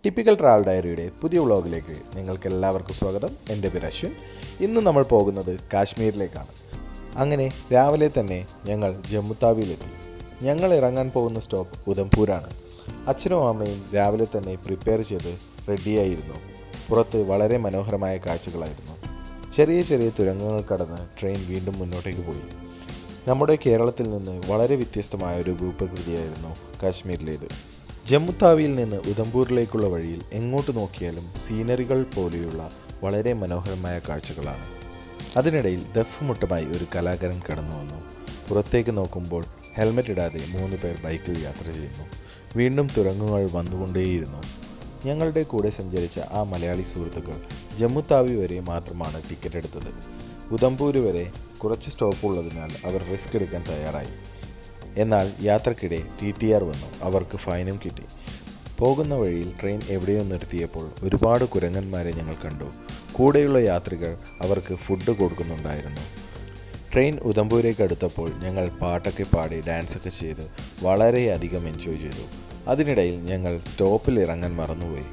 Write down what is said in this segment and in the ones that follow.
Typical travel ഡയറിയുടെ പുതിയ വ്ളോഗിലേക്ക് നിങ്ങൾക്ക് എല്ലാവർക്കും സ്വാഗതം. എൻ്റെ പേര് അശ്വിൻ. ഇന്ന് നമ്മൾ പോകുന്നത് കാശ്മീരിലേക്കാണ്. അങ്ങനെ രാവിലെ തന്നെ ഞങ്ങൾ ജമ്മുത്താവിയിലെത്തി. ഞങ്ങൾ ഇറങ്ങാൻ പോകുന്ന സ്റ്റോപ്പ് ഉധംപൂരാണ്. അച്ഛനും അമ്മയും രാവിലെ തന്നെ പ്രിപ്പയർ ചെയ്ത് റെഡിയായിരുന്നു. പുറത്ത് വളരെ മനോഹരമായ കാഴ്ചകളായിരുന്നു. ചെറിയ ചെറിയ തുരങ്കങ്ങൾ കടന്ന് ട്രെയിൻ വീണ്ടും മുന്നോട്ടേക്ക് പോയി. നമ്മുടെ കേരളത്തിൽ നിന്ന് വളരെ വ്യത്യസ്തമായ ഒരു ഭൂപ്രകൃതിയായിരുന്നു കാശ്മീരിലേത്. ജമ്മുത്താവിയിൽ നിന്ന് ഉധംപൂരിലേക്കുള്ള വഴിയിൽ എങ്ങോട്ട് നോക്കിയാലും സീനറികൾ പോലെയുള്ള വളരെ മനോഹരമായ കാഴ്ചകളാണ്. അതിനിടയിൽ ദഫ് മുട്ടമായി ഒരു കലാകാരൻ കടന്നു വന്നു. പുറത്തേക്ക് നോക്കുമ്പോൾ ഹെൽമെറ്റ് ഇടാതെ 3 പേർ ബൈക്കിൽ യാത്ര ചെയ്യുന്നു. വീണ്ടും തുരങ്കങ്ങൾ വന്നുകൊണ്ടേയിരുന്നു. ഞങ്ങളുടെ കൂടെ സഞ്ചരിച്ച ആ മലയാളി സുഹൃത്തുക്കൾ ജമ്മുത്താവി വരെ മാത്രമാണ് ടിക്കറ്റ് എടുത്തത്. ഉധംപൂർ വരെ കുറച്ച് സ്റ്റോപ്പ് ഉള്ളതിനാൽ അവർ റിസ്ക് എടുക്കാൻ തയ്യാറായി. എന്നാൽ യാത്രക്കിടെ TTR വന്നു. അവർക്ക് ഫൈനും കിട്ടി. പോകുന്ന വഴിയിൽ ട്രെയിൻ എവിടെയോ നിർത്തിയപ്പോൾ ഒരുപാട് കുരങ്ങന്മാരെ ഞങ്ങൾ കണ്ടു. കൂടെയുള്ള യാത്രികർ അവർക്ക് ഫുഡ് കൊടുക്കുന്നുണ്ടായിരുന്നു. ട്രെയിൻ ഉധംപൂരേക്ക് അടുത്തപ്പോൾ ഞങ്ങൾ പാട്ടൊക്കെ പാടി ഡാൻസൊക്കെ ചെയ്ത് വളരെയധികം എൻജോയ് ചെയ്തു. അതിനിടയിൽ ഞങ്ങൾ സ്റ്റോപ്പിൽ ഇറങ്ങാൻ മറന്നുപോയി.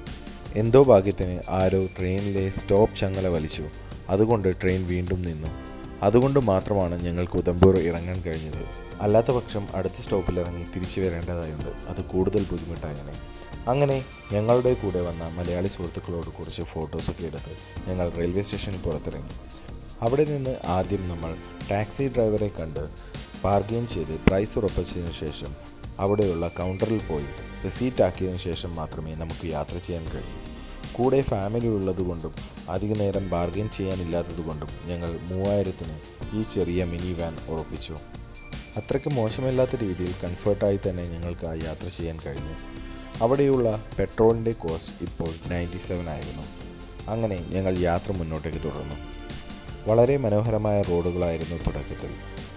എന്തോ ഭാഗ്യത്തിന് ആരോ ട്രെയിനിലെ സ്റ്റോപ്പ് ചങ്ങല വലിച്ചു. അതുകൊണ്ട് ട്രെയിൻ വീണ്ടും നിന്നു. അതുകൊണ്ട് മാത്രമാണ് ഞങ്ങൾക്ക് ഉധംപൂർ ഇറങ്ങാൻ കഴിഞ്ഞത്. അല്ലാത്ത പക്ഷം അടുത്ത സ്റ്റോപ്പിൽ ഇറങ്ങി തിരിച്ചു വരേണ്ടതായുണ്ട്. അത് കൂടുതൽ ബുദ്ധിമുട്ടായനെ. അങ്ങനെ ഞങ്ങളുടെ കൂടെ വന്ന മലയാളി സുഹൃത്തുക്കളോട് കുറച്ച് ഫോട്ടോസൊക്കെ എടുത്ത് ഞങ്ങൾ റെയിൽവേ സ്റ്റേഷനിൽ പുറത്തിറങ്ങി. അവിടെ നിന്ന് ആദ്യം നമ്മൾ ടാക്സി ഡ്രൈവറെ കണ്ട് ബാർഗെയിൻ ചെയ്ത് പ്രൈസ് ഉറപ്പിച്ചതിന് ശേഷം അവിടെയുള്ള കൗണ്ടറിൽ പോയി റിസീറ്റ് ആക്കിയതിനു ശേഷം മാത്രമേ നമുക്ക് യാത്ര ചെയ്യാൻ കഴിയൂ. കൂടെ ഫാമിലി ഉള്ളതുകൊണ്ടും അധിക നേരം ബാർഗെയിൻ ചെയ്യാനില്ലാത്തതുകൊണ്ടും ഞങ്ങൾ 3000-ന് ഈ ചെറിയ മിനി വാൻ ഉറപ്പിച്ചു. അത്രയ്ക്ക് മോശമില്ലാത്ത രീതിയിൽ കംഫർട്ടായി തന്നെ ഞങ്ങൾക്ക് ആ യാത്ര ചെയ്യാൻ കഴിഞ്ഞു. അവിടെയുള്ള പെട്രോളിൻ്റെ കോസ്റ്റ് ഇപ്പോൾ 97 ആയിരുന്നു. അങ്ങനെ ഞങ്ങൾ യാത്ര മുന്നോട്ടേക്ക് തുടർന്നു. വളരെ മനോഹരമായ റോഡുകളായിരുന്നു തുടക്കത്തിൽ.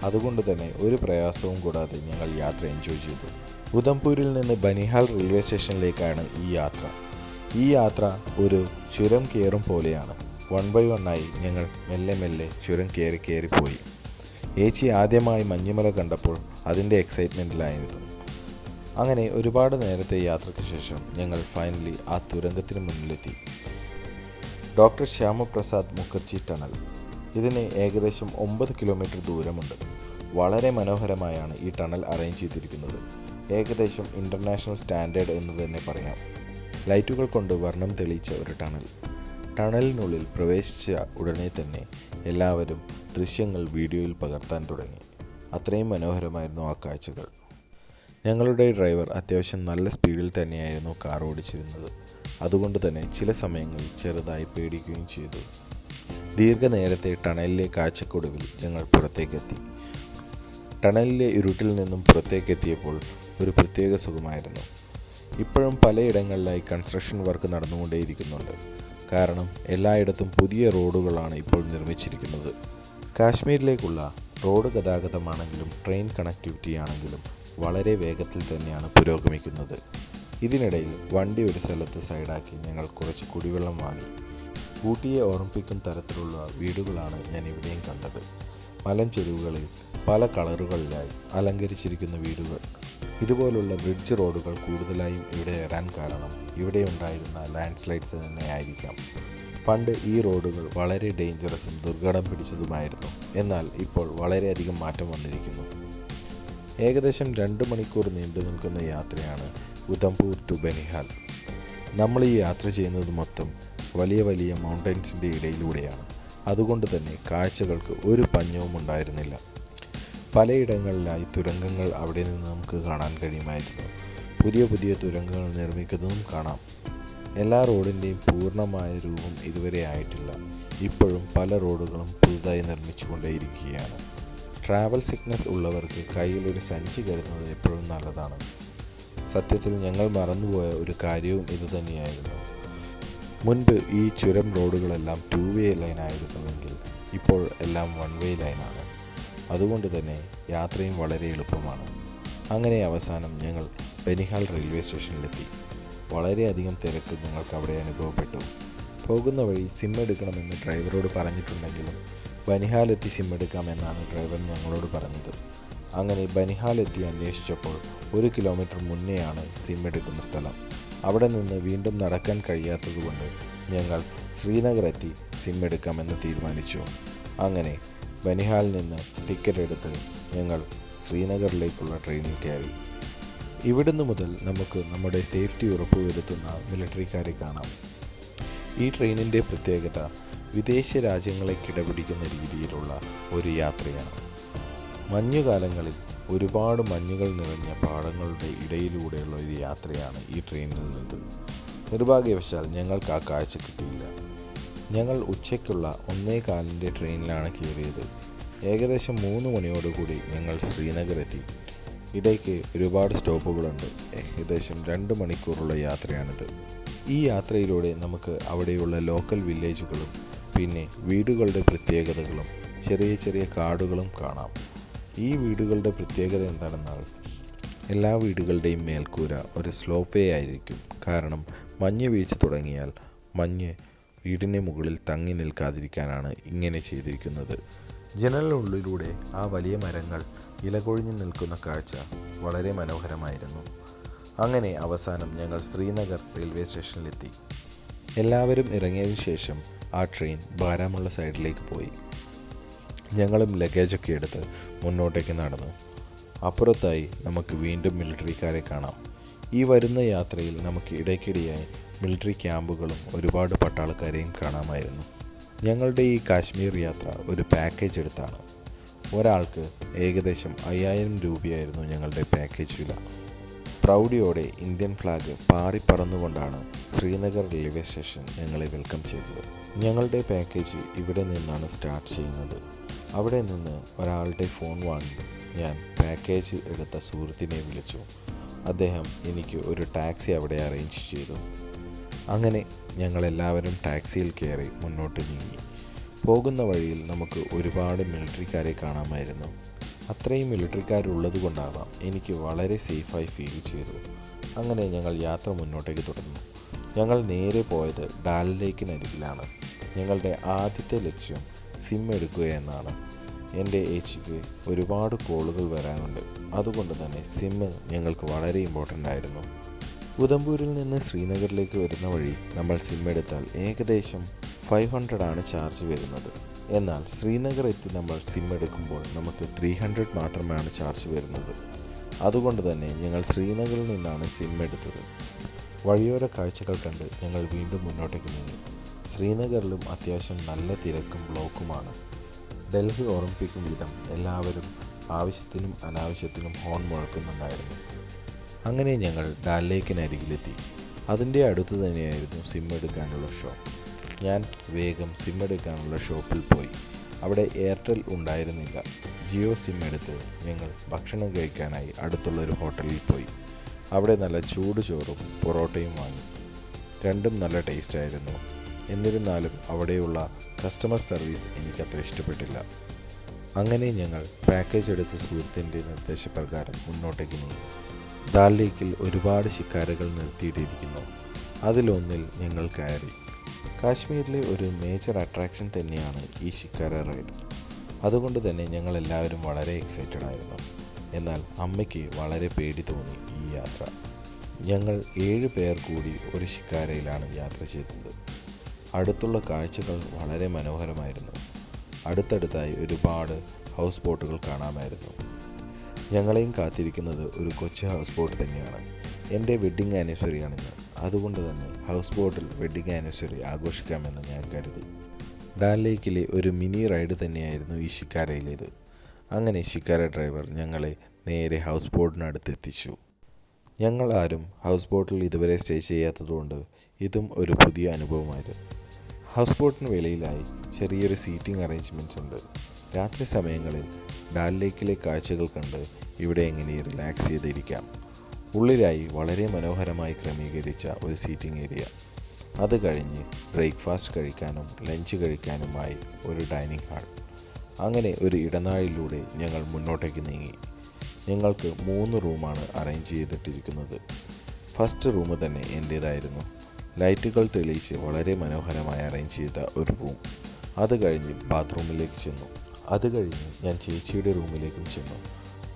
അതുകൊണ്ട് തന്നെ ഒരു പ്രയാസവും കൂടാതെ ഞങ്ങൾ യാത്ര എൻജോയ് ചെയ്തു. ഉധംപൂരിൽ നിന്ന് ബനിഹാൽ റെയിൽവേ സ്റ്റേഷനിലേക്കാണ് ഈ യാത്ര ഒരു ചുരം കയറും പോലെയാണ്. 1 by 1 ആയി ഞങ്ങൾ മെല്ലെ മെല്ലെ ചുരം കയറിപ്പോയി. ഏച്ചി ആദ്യമായി മഞ്ഞുമല കണ്ടപ്പോൾ അതിൻ്റെ എക്സൈറ്റ്മെൻറ്റിലായിരുന്നു. അങ്ങനെ ഒരുപാട് നേരത്തെ യാത്രയ്ക്ക് ശേഷം ഞങ്ങൾ ഫൈനലി ആ തുരങ്കത്തിന് മുന്നിലെത്തി. Doctor Shyama Prasad Mukherjee tunnel. ഇതിന് ഏകദേശം 9 കിലോമീറ്റർ ദൂരമുണ്ട്. വളരെ മനോഹരമായാണ് ഈ ടണൽ അറേഞ്ച് ചെയ്തിരിക്കുന്നത്. ഏകദേശം ഇൻ്റർനാഷണൽ സ്റ്റാൻഡേർഡ് എന്ന് തന്നെ പറയാം. ലൈറ്റുകൾ കൊണ്ട് വർണ്ണം തെളിയിച്ച ഒരു ടണൽ. ടണലിനുള്ളിൽ പ്രവേശിച്ച ഉടനെ തന്നെ എല്ലാവരും ദൃശ്യങ്ങൾ വീഡിയോയിൽ പകർത്താൻ തുടങ്ങി. അത്രയും മനോഹരമായിരുന്നു ആ കാഴ്ചകൾ. ഞങ്ങളുടെ ഡ്രൈവർ അത്യാവശ്യം നല്ല സ്പീഡിൽ തന്നെയായിരുന്നു കാർ ഓടിച്ചിരുന്നത്. അതുകൊണ്ട് തന്നെ ചില സമയങ്ങളിൽ ചെറുതായി പേടിക്കുകയും ചെയ്തു. ദീർഘനേരത്തെ ടണലിലെ കാഴ്ചക്കൊടുവിൽ ഞങ്ങൾ പുറത്തേക്കെത്തി. ടണലിലെ ഇരുട്ടിൽ നിന്നും പുറത്തേക്കെത്തിയപ്പോൾ ഒരു പ്രത്യേക സുഖമായിരുന്നു. ഇപ്പോഴും പലയിടങ്ങളിലായി കൺസ്ട്രക്ഷൻ വർക്ക് നടന്നുകൊണ്ടേയിരിക്കുന്നുണ്ട്. കാരണം എല്ലായിടത്തും പുതിയ റോഡുകളാണ് ഇപ്പോൾ നിർമ്മിച്ചിരിക്കുന്നത്. കാശ്മീരിലേക്കുള്ള റോഡ് ഗതാഗതമാണെങ്കിലും ട്രെയിൻ കണക്ടിവിറ്റി ആണെങ്കിലും വളരെ വേഗത്തിൽ തന്നെയാണ് പുരോഗമിക്കുന്നത്. ഇതിനിടയിൽ വണ്ടി ഒരു സ്ഥലത്ത് സൈഡാക്കി ഞങ്ങൾ കുറച്ച് കുടിവെള്ളം വാങ്ങി. ഊട്ടിയെ ഓർമ്മിപ്പിക്കും തരത്തിലുള്ള വീടുകളാണ് ഞാൻ ഇവിടെയും കണ്ടത്. മലഞ്ചെരുവുകളിൽ പല കളറുകളിലായി അലങ്കരിച്ചിരിക്കുന്ന വീടുകൾ. ഇതുപോലുള്ള ബ്രിഡ്ജ് റോഡുകൾ കൂടുതലായും ഇവിടെ വരാൻ കാരണം ഇവിടെ ഉണ്ടായിരുന്ന ലാൻഡ് സ്ലൈഡ്സ് തന്നെയായിരിക്കാം. പണ്ട് ഈ റോഡുകൾ വളരെ ഡേഞ്ചറസും ദുർഘടം പിടിച്ചതുമായിരുന്നു. എന്നാൽ ഇപ്പോൾ വളരെയധികം മാറ്റം വന്നിരിക്കുന്നു. ഏകദേശം 2 മണിക്കൂർ നീണ്ടു നിൽക്കുന്ന യാത്രയാണ് ഉധംപൂർ ടു ബനിഹാൽ. നമ്മൾ ഈ യാത്ര ചെയ്യുന്നത് മൊത്തം വലിയ വലിയ മൗണ്ടൻസിൻ്റെ ഇടയിലൂടെയാണ്. അതുകൊണ്ട് തന്നെ കാഴ്ചകൾക്ക് ഒരു പഞ്ഞവും ഉണ്ടായിരുന്നില്ല. പലയിടങ്ങളിലായി തുരങ്കങ്ങൾ അവിടെ നിന്ന് നമുക്ക് കാണാൻ കഴിയുമായിരുന്നു. പുതിയ പുതിയ തുരങ്കങ്ങൾ നിർമ്മിക്കുന്നതും കാണാം. എല്ലാ റോഡിൻ്റെയും പൂർണ്ണമായ രൂപം ഇതുവരെ ആയിട്ടില്ല. ഇപ്പോഴും പല റോഡുകളും പുതുതായി നിർമ്മിച്ചുകൊണ്ടേയിരിക്കുകയാണ്. ട്രാവൽ സിക്നസ് ഉള്ളവർക്ക് കയ്യിലൊരു സഞ്ചി കരുതുന്നത് എപ്പോഴും നല്ലതാണ്. സത്യത്തിൽ ഞങ്ങൾ മറന്നുപോയ ഒരു കാര്യവും ഇതുതന്നെയായിരുന്നു. മുൻപ് ഈ ചുരം റോഡുകളെല്ലാം 2 way ലൈനായിരുന്നുവെങ്കിൽ ഇപ്പോൾ എല്ലാം 1 way ലൈനാണ്. അതുകൊണ്ട് തന്നെ യാത്രയും വളരെ എളുപ്പമാണ്. അങ്ങനെ അവസാനം ഞങ്ങൾ ബനിഹാൽ റെയിൽവേ സ്റ്റേഷനിലെത്തി. വളരെയധികം തിരക്ക് ഞങ്ങൾക്ക് അവിടെ അനുഭവപ്പെട്ടു. പോകുന്ന വഴി സിം എടുക്കണമെന്ന് ഡ്രൈവറോട് പറഞ്ഞിട്ടുണ്ടെങ്കിലും ബനിഹാലെത്തി സിം എടുക്കാമെന്നാണ് ഡ്രൈവർ ഞങ്ങളോട് പറഞ്ഞത്. അങ്ങനെ ബനിഹാലെത്തി അന്വേഷിച്ചപ്പോൾ 1 കിലോമീറ്റർ മുന്നെയാണ് സിം എടുക്കുന്ന സ്ഥലം. അവിടെ നിന്ന് വീണ്ടും നടക്കാൻ കഴിയാത്തതുകൊണ്ട് ഞങ്ങൾ ശ്രീനഗർ എത്തി സിം എടുക്കാമെന്ന് തീരുമാനിച്ചു. അങ്ങനെ ബനിഹാലിൽ നിന്ന് ടിക്കറ്റ് എടുത്ത് ഞങ്ങൾ ശ്രീനഗറിലേക്കുള്ള ട്രെയിനിൽ കയറി. ഇവിടുന്ന് മുതൽ നമുക്ക് നമ്മുടെ സേഫ്റ്റി ഉറപ്പുവരുത്തുന്ന മിലിറ്ററിക്കാരെ കാണാം. ഈ ട്രെയിനിൻ്റെ പ്രത്യേകത വിദേശ രാജ്യങ്ങളെ കിടപിടിക്കുന്ന രീതിയിലുള്ള ഒരു യാത്രയാണ്. മഞ്ഞുകാലങ്ങളിൽ ഒരുപാട് മഞ്ഞുകൾ നിറഞ്ഞ പാടങ്ങളുടെ ഇടയിലൂടെയുള്ള ഒരു യാത്രയാണ് ഈ ട്രെയിനിൽ നിന്നത്. നിർഭാഗ്യവശാൽ ഞങ്ങൾക്ക് ആ കാഴ്ച കിട്ടിയില്ല. ഞങ്ങൾ ഉച്ചയ്ക്കുള്ള 1:15 ട്രെയിനിലാണ് കയറിയത്. ഏകദേശം 3 മണിയോടുകൂടി ഞങ്ങൾ ശ്രീനഗർ എത്തി. ഇടയ്ക്ക് ഒരുപാട് സ്റ്റോപ്പുകളുണ്ട്. ഏകദേശം 2 മണിക്കൂറുള്ള യാത്രയാണിത്. ഈ യാത്രയിലൂടെ നമുക്ക് അവിടെയുള്ള ലോക്കൽ വില്ലേജുകളും പിന്നെ വീടുകളുടെ പ്രത്യേകതകളും ചെറിയ ചെറിയ കാടുകളും കാണാം. ഈ വീടുകളുടെ പ്രത്യേകത എന്താണെന്നാൽ എല്ലാ വീടുകളുടെയും മേൽക്കൂര ഒരു സ്ലോപ്പ് വേ ആയിരിക്കും. കാരണം മഞ്ഞ് വീഴ്ച തുടങ്ങിയാൽ മഞ്ഞ് വീടിന് മുകളിൽ തങ്ങി നിൽക്കാതിരിക്കാനാണ് ഇങ്ങനെ ചെയ്തിരിക്കുന്നത്. ജനലിനുള്ളിലൂടെ ആ വലിയ മരങ്ങൾ ഇലകൊഴിഞ്ഞു നിൽക്കുന്ന കാഴ്ച വളരെ മനോഹരമായിരുന്നു. അങ്ങനെ അവസാനം ഞങ്ങൾ ശ്രീനഗർ റെയിൽവേ സ്റ്റേഷനിലെത്തി. എല്ലാവരും ഇറങ്ങിയതിനു ശേഷം ആ ട്രെയിൻ ബാരാമുള്ള സൈഡിലേക്ക് പോയി. ഞങ്ങളും ലഗേജൊക്കെ എടുത്ത് മുന്നോട്ടേക്ക് നടന്നു. അപ്പുറത്തായി നമുക്ക് വീണ്ടും മിലിറ്ററിക്കാരെ കാണാം. ഈ വരുന്ന യാത്രയിൽ നമുക്ക് ഇടയ്ക്കിടെയായി മിലിറ്ററി ക്യാമ്പുകളും ഒരുപാട് പട്ടാളക്കാരെയും കാണാമായിരുന്നു. ഞങ്ങളുടെ ഈ കാശ്മീർ യാത്ര ഒരു പാക്കേജ് എടുത്താണ്. ഒരാൾക്ക് ഏകദേശം 5000 രൂപയായിരുന്നു ഞങ്ങളുടെ പാക്കേജ് വില. പ്രൗഢിയോടെ ഇന്ത്യൻ ഫ്ലാഗ് പാറിപ്പറന്നുകൊണ്ടാണ് ശ്രീനഗർ റെയിൽവേ സ്റ്റേഷൻ ഞങ്ങളെ വെൽക്കം ചെയ്തത്. ഞങ്ങളുടെ പാക്കേജ് ഇവിടെ നിന്നാണ് സ്റ്റാർട്ട് ചെയ്യുന്നത്. അവിടെ നിന്ന് ഒരാളുടെ ഫോൺ വാങ്ങി ഞാൻ പാക്കേജ് എടുത്ത സുഹൃത്തിനെ വിളിച്ചു. അദ്ദേഹം എനിക്ക് ഒരു ടാക്സി അവിടെ അറേഞ്ച് ചെയ്തു. അങ്ങനെ ഞങ്ങളെല്ലാവരും ടാക്സിയിൽ കയറി മുന്നോട്ട് നീങ്ങി. പോകുന്ന വഴിയിൽ നമുക്ക് ഒരുപാട് മിലിറ്ററിക്കാരെ കാണാമായിരുന്നു. അത്രയും മിലിറ്ററിക്കാരുള്ളത് കൊണ്ടാവാം എനിക്ക് വളരെ സേഫായി ഫീൽ ചെയ്തു. അങ്ങനെ ഞങ്ങൾ യാത്ര മുന്നോട്ടേക്ക് തുടർന്നു. ഞങ്ങൾ നേരെ പോയത് ഡാൽ ലേക്കിനരികിലാണ്. ഞങ്ങളുടെ ആദ്യത്തെ ലക്ഷ്യം സിം എടുക്കുക എന്നാണ്. എൻ്റെ ഏച്ചിക്ക് ഒരുപാട് കോളുകൾ വരാനുണ്ട്. അതുകൊണ്ട് തന്നെ സിം ഞങ്ങൾക്ക് വളരെ ഇമ്പോർട്ടൻ്റ് ആയിരുന്നു. ഉധംപൂരിൽ നിന്ന് ശ്രീനഗറിലേക്ക് വരുന്ന വഴി നമ്മൾ സിം എടുത്താൽ ഏകദേശം 500 ആണ് ചാർജ് വരുന്നത്. എന്നാൽ ശ്രീനഗർ എത്തി നമ്മൾ സിം എടുക്കുമ്പോൾ നമുക്ക് 300 മാത്രമാണ് ചാർജ് വരുന്നത്. അതുകൊണ്ട് തന്നെ ഞങ്ങൾ ശ്രീനഗറിൽ നിന്നാണ് സിം എടുത്തത്. വഴിയോര കാഴ്ചകൾ കണ്ട് ഞങ്ങൾ വീണ്ടും മുന്നോട്ടേക്ക് നീങ്ങി. ശ്രീനഗറിലും അത്യാവശ്യം നല്ല തിരക്കും ബ്ലോക്കുമാണ്. ഡൽഹി ഓർമ്മിപ്പിക്കും വിധം എല്ലാവരും ആവശ്യത്തിനും അനാവശ്യത്തിനും ഹോൺ മുഴക്കുന്നുണ്ടായിരുന്നു. അങ്ങനെ ഞങ്ങൾ ഡാൽ ലേക്കിനരികിലെത്തി. അതിൻ്റെ അടുത്ത് തന്നെയായിരുന്നു സിം എടുക്കാനുള്ള ഷോപ്പ്. ഞാൻ വേഗം സിം എടുക്കാനുള്ള ഷോപ്പിൽ പോയി. അവിടെ എയർടെൽ ഉണ്ടായിരുന്നില്ല. ജിയോ സിം എടുത്ത് ഞങ്ങൾ ഭക്ഷണം കഴിക്കാനായി അടുത്തുള്ളൊരു ഹോട്ടലിൽ പോയി. അവിടെ നല്ല ചൂട് ചോറും പൊറോട്ടയും വാങ്ങി. രണ്ടും നല്ല ടേസ്റ്റായിരുന്നു. എന്നിരുന്നാലും അവിടെയുള്ള കസ്റ്റമർ സർവീസ് എനിക്കത്ര ഇഷ്ടപ്പെട്ടില്ല. അങ്ങനെ ഞങ്ങൾ പാക്കേജ് എടുത്ത സുഹൃത്തിൻ്റെ നിർദ്ദേശപ്രകാരം മുന്നോട്ടേക്ക് നീങ്ങി. ദാൽ ലേക്കിൽ ഒരുപാട് ശിക്കാരകൾ നിർത്തിയിട്ടിരിക്കുന്നു. അതിലൊന്നിൽ ഞങ്ങൾ കയറി. കാശ്മീരിലെ ഒരു മേജർ അട്രാക്ഷൻ തന്നെയാണ് ഈ ശിക്കാര റൈഡ്. അതുകൊണ്ട് തന്നെ ഞങ്ങളെല്ലാവരും വളരെ എക്സൈറ്റഡ് ആയിരുന്നു. എന്നാൽ അമ്മയ്ക്ക് വളരെ പേടി തോന്നി ഈ യാത്ര. ഞങ്ങൾ 7 പേർ കൂടി ഒരു ശിക്കാരയിലാണ് യാത്ര ചെയ്തത്. അടുത്തുള്ള കാഴ്ചകൾ വളരെ മനോഹരമായിരുന്നു. അടുത്തടുത്തായി ഒരുപാട് ഹൗസ് ബോട്ടുകൾ കാണാമായിരുന്നു. ഞങ്ങളെയും കാത്തിരിക്കുന്നത് ഒരു കൊച്ചു ഹൗസ് ബോട്ട് തന്നെയാണ്. എൻ്റെ വെഡ്ഡിങ് ആനിവേഴ്സറിയാണിന്ന്. അതുകൊണ്ട് തന്നെ ഹൗസ് ബോട്ടിൽ വെഡ്ഡിങ് ആനിവേഴ്സറി ആഘോഷിക്കാമെന്ന് ഞാൻ കരുതി. ഡാൽ ലേക്കിലെ ഒരു മിനി റൈഡ് തന്നെയായിരുന്നു ഈ ശിക്കാരയിലേത്. അങ്ങനെ ശിക്കാര ഡ്രൈവർ ഞങ്ങളെ നേരെ ഹൗസ് ബോട്ടിനടുത്ത് എത്തിച്ചു. ഞങ്ങൾ ആരും ഹൗസ് ബോട്ടിൽ ഇതുവരെ സ്റ്റേ ചെയ്യാത്തതുകൊണ്ട് ഇതും ഒരു പുതിയ അനുഭവമായിരുന്നു. ഹൗസ് ബോട്ടിന് വെളിയിലായി ചെറിയൊരു സീറ്റിംഗ് അറേഞ്ച്മെൻറ്റ്സ് ഉണ്ട്. രാത്രി സമയങ്ങളിൽ ഡാൽ ലേക്കിലെ കാഴ്ചകൾ കണ്ട് ഇവിടെ എങ്ങനെ റിലാക്സ് ചെയ്തിരിക്കാം. ഉള്ളിലായി വളരെ മനോഹരമായി ക്രമീകരിച്ച ഒരു സീറ്റിംഗ് ഏരിയ. അത് കഴിഞ്ഞ് ബ്രേക്ക്ഫാസ്റ്റ് കഴിക്കാനും ലഞ്ച് കഴിക്കാനുമായി ഒരു ഡൈനിങ് ഹാൾ. അങ്ങനെ ഒരു ഇടനാഴിയിലൂടെ ഞങ്ങൾ മുന്നോട്ടേക്ക് നീങ്ങി. ഞങ്ങൾക്ക് 3 റൂമാണ് അറേഞ്ച് ചെയ്തിട്ടിരിക്കുന്നത്. ഫസ്റ്റ് റൂം തന്നെ എൻ്റേതായിരുന്നു. ലൈറ്റുകൾ തെളിയിച്ച് വളരെ മനോഹരമായി അറേഞ്ച് ചെയ്ത ഒരു റൂം. അത് കഴിഞ്ഞ് ബാത്റൂമിലേക്ക് ചെന്നു. അത് കഴിഞ്ഞ് ഞാൻ ചേച്ചിയുടെ റൂമിലേക്കും ചെന്നു.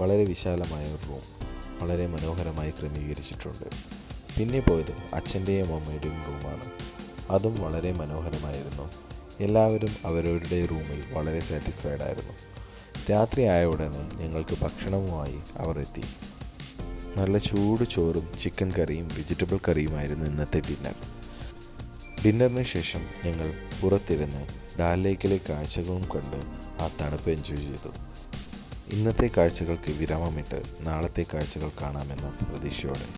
വളരെ വിശാലമായ ഒരു റൂം, വളരെ മനോഹരമായി ക്രമീകരിച്ചിട്ടുണ്ട്. പിന്നെ പോയത് അച്ഛൻ്റെയും അമ്മയുടെയും റൂമാണ്. അതും വളരെ മനോഹരമായിരുന്നു. എല്ലാവരും അവരവരുടെ റൂമിൽ വളരെ സാറ്റിസ്ഫൈഡ് ആയിരുന്നു. രാത്രിയായ ഉടനെ ഞങ്ങൾക്ക് ഭക്ഷണവുമായി അവർ എത്തി. നല്ല ചൂട് ചോറും ചിക്കൻ കറിയും വെജിറ്റബിൾ കറിയുമായിരുന്നു ഇന്നത്തെ ഡിന്നർ. ഡിന്നറിന് ശേഷം ഞങ്ങൾ പുറത്തിരുന്ന് ഡാൽ ലേക്കിലെ കാഴ്ചകളും കണ്ട് ആ തണുപ്പ് എൻജോയ് ചെയ്തു. ഇന്നത്തെ കാഴ്ചകൾക്ക് വിരാമമിട്ട് നാളത്തെ കാഴ്ചകൾ കാണാമെന്ന പ്രതീക്ഷയോടെ.